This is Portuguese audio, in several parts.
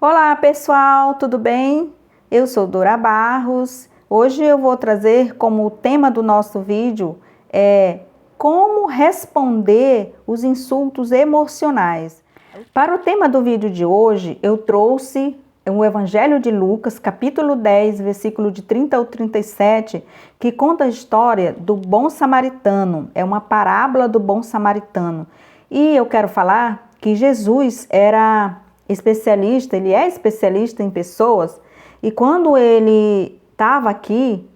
Olá pessoal, tudo bem? Eu sou Dora Barros. Hoje eu vou trazer como tema do nosso vídeo como responder os insultos emocionais. Para o tema do vídeo de hoje, eu trouxe o Evangelho de Lucas, capítulo 10, versículo de 30 ao 37, que conta a história do bom samaritano. É uma parábola do bom samaritano. E eu quero falar que Jesus era especialista, ele é especialista em pessoas, e quando ele estava aqui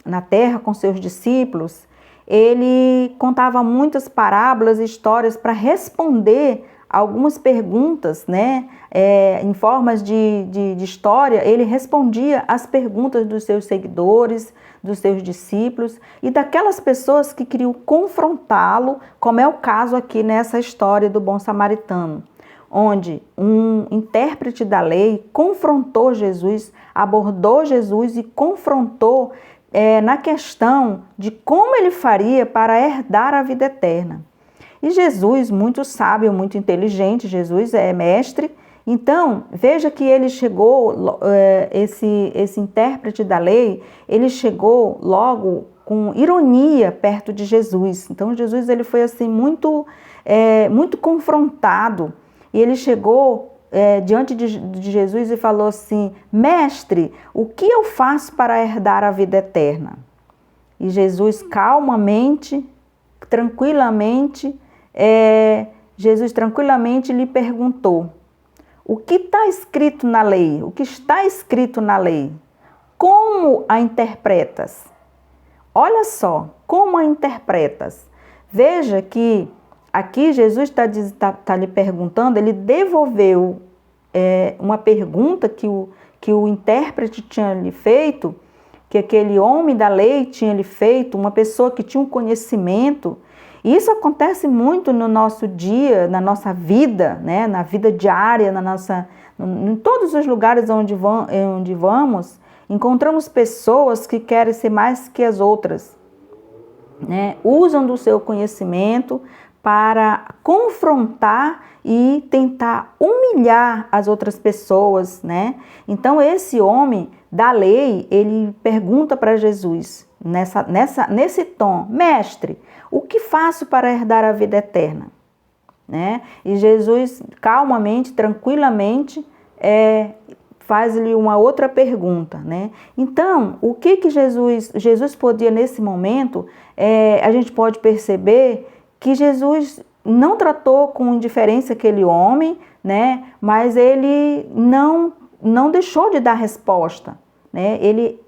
na terra com seus discípulos, ele contava muitas parábolas e histórias para responder algumas perguntas, né? Em formas de história, ele respondia às perguntas dos seus seguidores, dos seus discípulos e daquelas pessoas que queriam confrontá-lo, como é o caso aqui nessa história do bom samaritano, onde um intérprete da lei confrontou Jesus, abordou Jesus e confrontou na questão de como ele faria para herdar a vida eterna. E Jesus, muito sábio, muito inteligente, Jesus é mestre, então veja que ele chegou, esse intérprete da lei, ele chegou logo com ironia perto de Jesus. Então Jesus ele foi assim muito confrontado. E ele chegou diante de Jesus e falou assim: Mestre, o que eu faço para herdar a vida eterna? E Jesus calmamente, tranquilamente, Jesus tranquilamente lhe perguntou: o que está escrito na lei? O que está escrito na lei? Como a interpretas? Olha só, como a interpretas? Veja que aqui Jesus está lhe perguntando, ele devolveu uma pergunta que o intérprete tinha lhe feito, que aquele homem da lei tinha lhe feito, uma pessoa que tinha um conhecimento. E isso acontece muito no nosso dia, na nossa vida, né? Na vida diária, em todos os lugares onde vamos, encontramos pessoas que querem ser mais que as outras, né? Usam do seu conhecimento para confrontar e tentar humilhar as outras pessoas, né? Então esse homem da lei, ele pergunta para Jesus, nesse tom: Mestre, o que faço para herdar a vida eterna? Né? E Jesus, calmamente, tranquilamente, faz-lhe uma outra pergunta, né? Então, o que Jesus podia nesse momento, a gente pode perceber que Jesus não tratou com indiferença aquele homem, né? Mas ele não deixou de dar resposta, né? Ele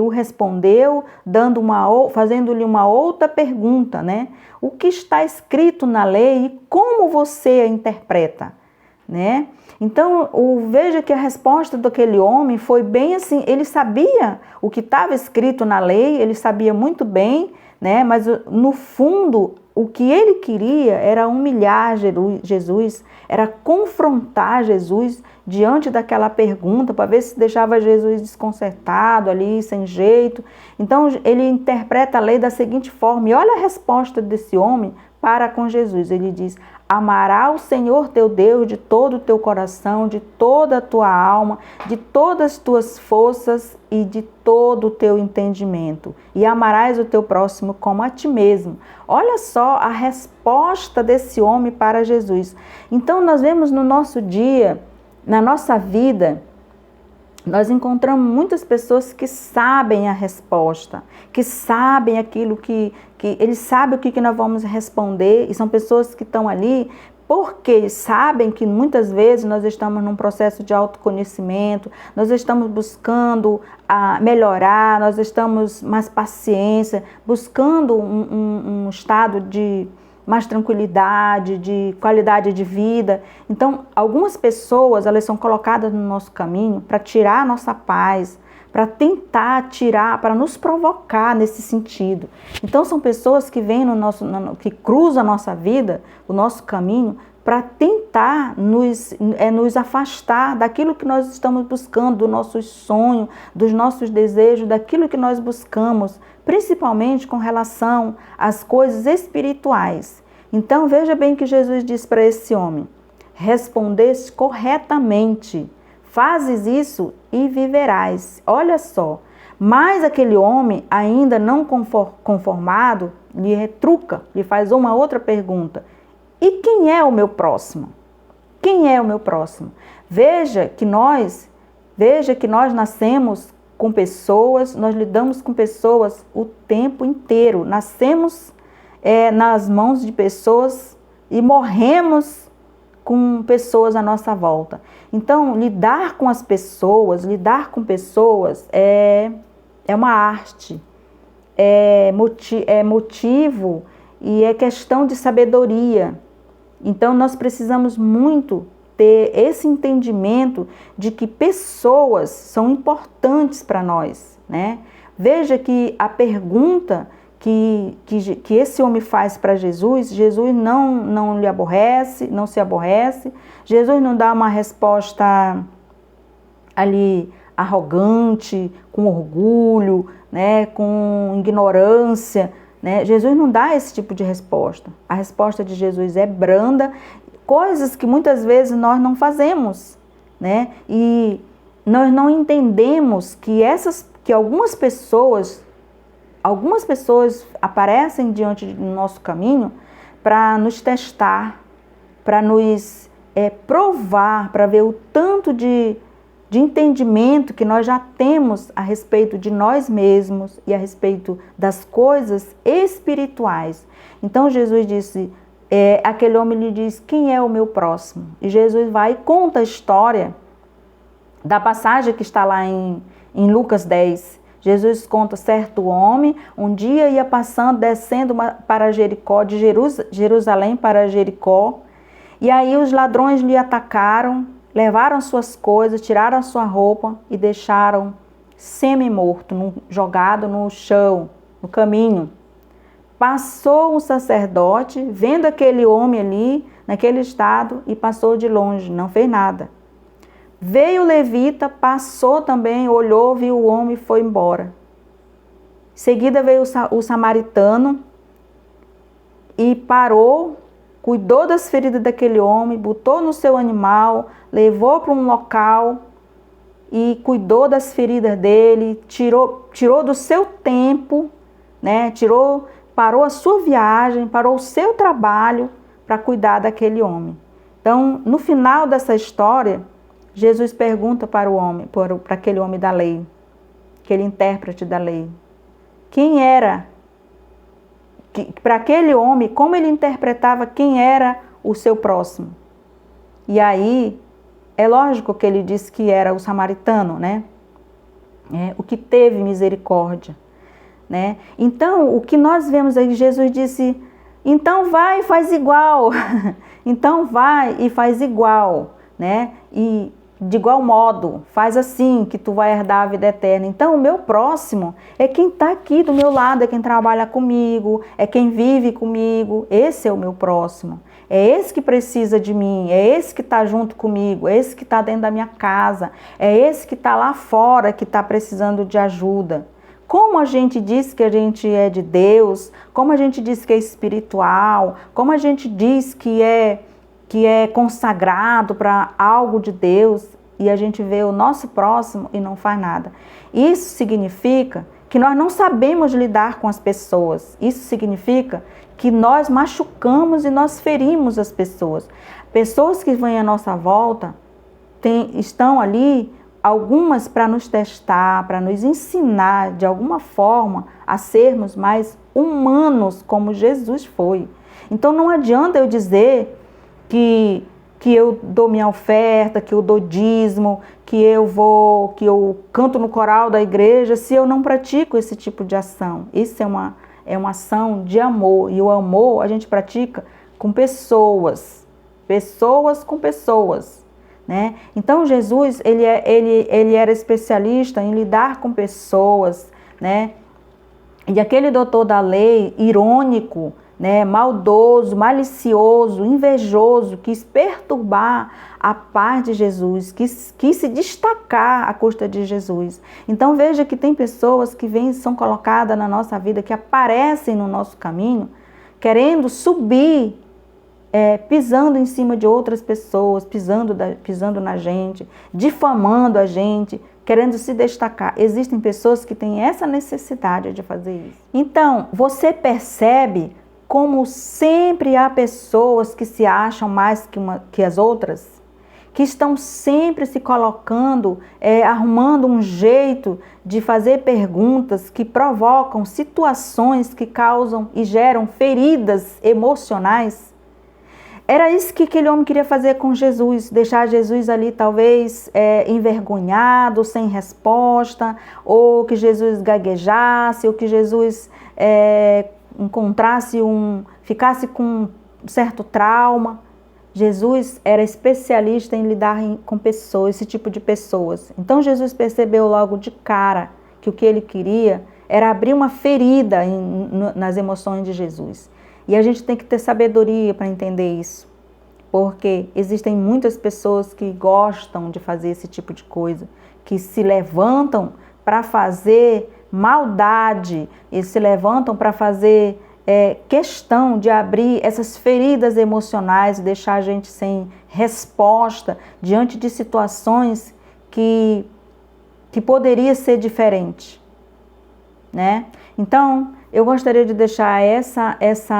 o respondeu fazendo-lhe uma outra pergunta, né? O que está escrito na lei e como você a interpreta, né? Então, veja que a resposta daquele homem foi bem assim, ele sabia o que estava escrito na lei, ele sabia muito bem, né? Mas no fundo, o que ele queria era humilhar Jesus, era confrontar Jesus diante daquela pergunta, para ver se deixava Jesus desconcertado ali, sem jeito. Então, ele interpreta a lei da seguinte forma, e olha a resposta desse homem para com Jesus. Ele diz: amará o Senhor teu Deus de todo o teu coração, de toda a tua alma, de todas as tuas forças e de todo o teu entendimento. E amarás o teu próximo como a ti mesmo. Olha só a resposta desse homem para Jesus. Então nós vemos no nosso dia, na nossa vida, nós encontramos muitas pessoas que sabem a resposta, que sabem aquilo que eles sabem o que nós vamos responder, e são pessoas que estão ali porque sabem que muitas vezes nós estamos num processo de autoconhecimento, nós estamos buscando melhorar, nós estamos mais paciência, buscando um estado de mais tranquilidade, de qualidade de vida. Então, algumas pessoas, elas são colocadas no nosso caminho para tirar a nossa paz, para tentar tirar, para nos provocar nesse sentido. Então, são pessoas que vêm que cruzam a nossa vida, o nosso caminho, para tentar nos afastar daquilo que nós estamos buscando, do nosso sonho, dos nossos desejos, daquilo que nós buscamos, principalmente com relação às coisas espirituais. Então, veja bem que Jesus diz para esse homem: respondeste corretamente, Fazes isso e viverás. Olha só. Mas aquele homem, ainda não conformado, lhe retruca, lhe faz uma outra pergunta. E quem é o meu próximo? Quem é o meu próximo? Veja que nós nascemos com pessoas, nós lidamos com pessoas o tempo inteiro. Nascemos nas mãos de pessoas e morremos com pessoas à nossa volta. Então, lidar com pessoas é uma arte, é motivo e é questão de sabedoria. Então, nós precisamos muito ter esse entendimento de que pessoas são importantes para nós, né? Veja que a pergunta que esse homem faz para Jesus, Jesus não lhe aborrece, não se aborrece. Jesus não dá uma resposta ali arrogante, com orgulho, né, com ignorância, né? Jesus não dá esse tipo de resposta. A resposta de Jesus é branda, coisas que muitas vezes nós não fazemos, né? E nós não entendemos que algumas pessoas aparecem diante do nosso caminho para nos testar, para nos provar, para ver o tanto de entendimento que nós já temos a respeito de nós mesmos e a respeito das coisas espirituais. Então Jesus disse, aquele homem lhe diz, quem é o meu próximo? E Jesus vai e conta a história da passagem que está lá em Lucas 10. Jesus conta, certo homem, um dia ia passando, descendo para Jericó, de Jerusalém para Jericó, e aí os ladrões lhe atacaram, levaram suas coisas, tiraram sua roupa e deixaram semi-morto, jogado no chão, no caminho. Passou um sacerdote, vendo aquele homem ali, naquele estado, e passou de longe, não fez nada. Veio o levita, passou também, olhou, viu o homem e foi embora. Em seguida veio o samaritano e parou, cuidou das feridas daquele homem, botou no seu animal, levou para um local e cuidou das feridas dele, tirou do seu tempo, né? Parou a sua viagem, parou o seu trabalho para cuidar daquele homem. Então, no final dessa história, Jesus pergunta para aquele homem da lei, aquele intérprete da lei, quem era, para aquele homem, como ele interpretava quem era o seu próximo. E aí, é lógico que ele disse que era o samaritano, né? O que teve misericórdia, né? Então, o que nós vemos aí, Jesus disse, então vai e faz igual, então vai e faz igual, né? E de igual modo, faz assim que tu vai herdar a vida eterna. Então, o meu próximo é quem está aqui do meu lado, é quem trabalha comigo, é quem vive comigo. Esse é o meu próximo. É esse que precisa de mim, é esse que está junto comigo, é esse que está dentro da minha casa, é esse que está lá fora que está precisando de ajuda. Como a gente diz que a gente é de Deus, como a gente diz que é espiritual, como a gente diz que é consagrado para algo de Deus e a gente vê o nosso próximo e não faz nada. Isso significa que nós não sabemos lidar com as pessoas. Isso significa que nós machucamos e nós ferimos as pessoas. Pessoas que vêm à nossa volta estão ali, algumas para nos testar, para nos ensinar de alguma forma a sermos mais humanos como Jesus foi. Então não adianta eu dizer que eu dou minha oferta, que eu dou dízimo, que eu canto no coral da igreja, se eu não pratico esse tipo de ação. Isso é uma ação de amor, e o amor a gente pratica com pessoas com pessoas, né? Então Jesus, ele era especialista em lidar com pessoas, né? E aquele doutor da lei, irônico, né, maldoso, malicioso, invejoso, quis perturbar a paz de Jesus, quis se destacar à custa de Jesus. Então veja que tem pessoas que são colocadas na nossa vida, que aparecem no nosso caminho, querendo subir pisando em cima de outras pessoas, pisando na gente, difamando a gente, querendo se destacar. Existem pessoas que têm essa necessidade de fazer isso. Então, você percebe como sempre há pessoas que se acham mais que as outras? Que estão sempre se colocando, arrumando um jeito de fazer perguntas que provocam situações que causam e geram feridas emocionais. Era isso que aquele homem queria fazer com Jesus, deixar Jesus ali talvez envergonhado, sem resposta, ou que Jesus gaguejasse, ou que Jesus ficasse com um certo trauma. Jesus era especialista em lidar com pessoas, esse tipo de pessoas. Então Jesus percebeu logo de cara que o que ele queria era abrir uma ferida nas emoções de Jesus. E a gente tem que ter sabedoria para entender isso, porque existem muitas pessoas que gostam de fazer esse tipo de coisa, que se levantam para fazer maldade, e se levantam para fazer questão de abrir essas feridas emocionais e deixar a gente sem resposta diante de situações que poderia ser diferente, né? Então, eu gostaria de deixar essa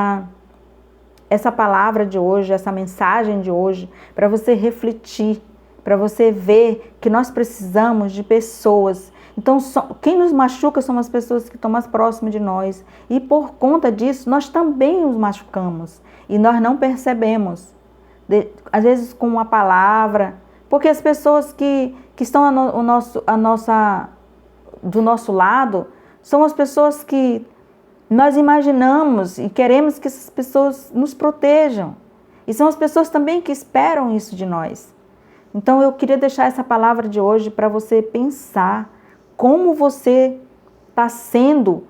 palavra de hoje, essa mensagem de hoje, para você refletir, para você ver que nós precisamos de pessoas. Então, quem nos machuca são as pessoas que estão mais próximas de nós. E por conta disso, nós também os machucamos. E nós não percebemos. Às vezes com uma palavra. Porque as pessoas que estão do nosso lado são as pessoas que nós imaginamos e queremos que essas pessoas nos protejam. E são as pessoas também que esperam isso de nós. Então, eu queria deixar essa palavra de hoje para você pensar como você está sendo,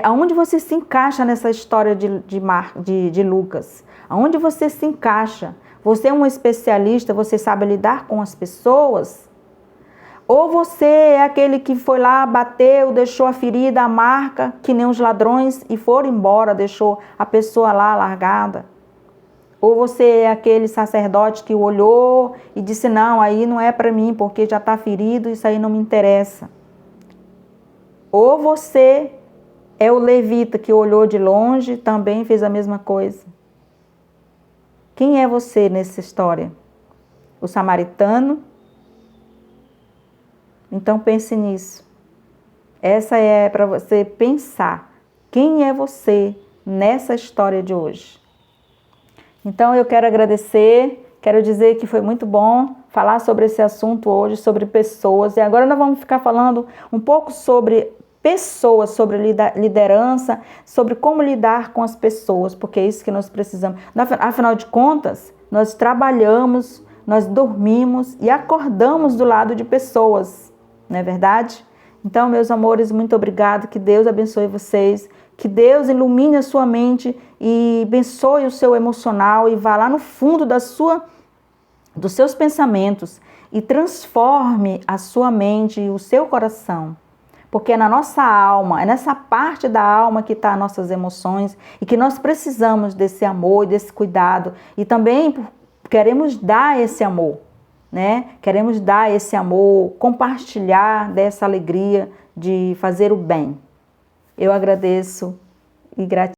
aonde você se encaixa nessa história de Lucas, aonde você se encaixa. Você é um especialista, você sabe lidar com as pessoas? Ou você é aquele que foi lá, bateu, deixou a ferida, a marca, que nem os ladrões, e foram embora, deixou a pessoa lá largada? Ou você é aquele sacerdote que olhou e disse, não, aí não é para mim, porque já está ferido, isso aí não me interessa. Ou você é o levita que olhou de longe, também fez a mesma coisa. Quem é você nessa história? O samaritano? Então pense nisso. Essa é para você pensar. Quem é você nessa história de hoje? Então eu quero agradecer, quero dizer que foi muito bom falar sobre esse assunto hoje, sobre pessoas. E agora nós vamos ficar falando um pouco sobre pessoas, sobre liderança, sobre como lidar com as pessoas, porque é isso que nós precisamos. Afinal de contas, nós trabalhamos, nós dormimos e acordamos do lado de pessoas, não é verdade? Então, meus amores, muito obrigada, que Deus abençoe vocês, que Deus ilumine a sua mente e abençoe o seu emocional e vá lá no fundo dos seus pensamentos e transforme a sua mente e o seu coração. Porque é na nossa alma, é nessa parte da alma que estão as nossas emoções e que nós precisamos desse amor e desse cuidado. E também queremos dar esse amor, né? Queremos dar esse amor, compartilhar dessa alegria de fazer o bem. Eu agradeço e gratidão.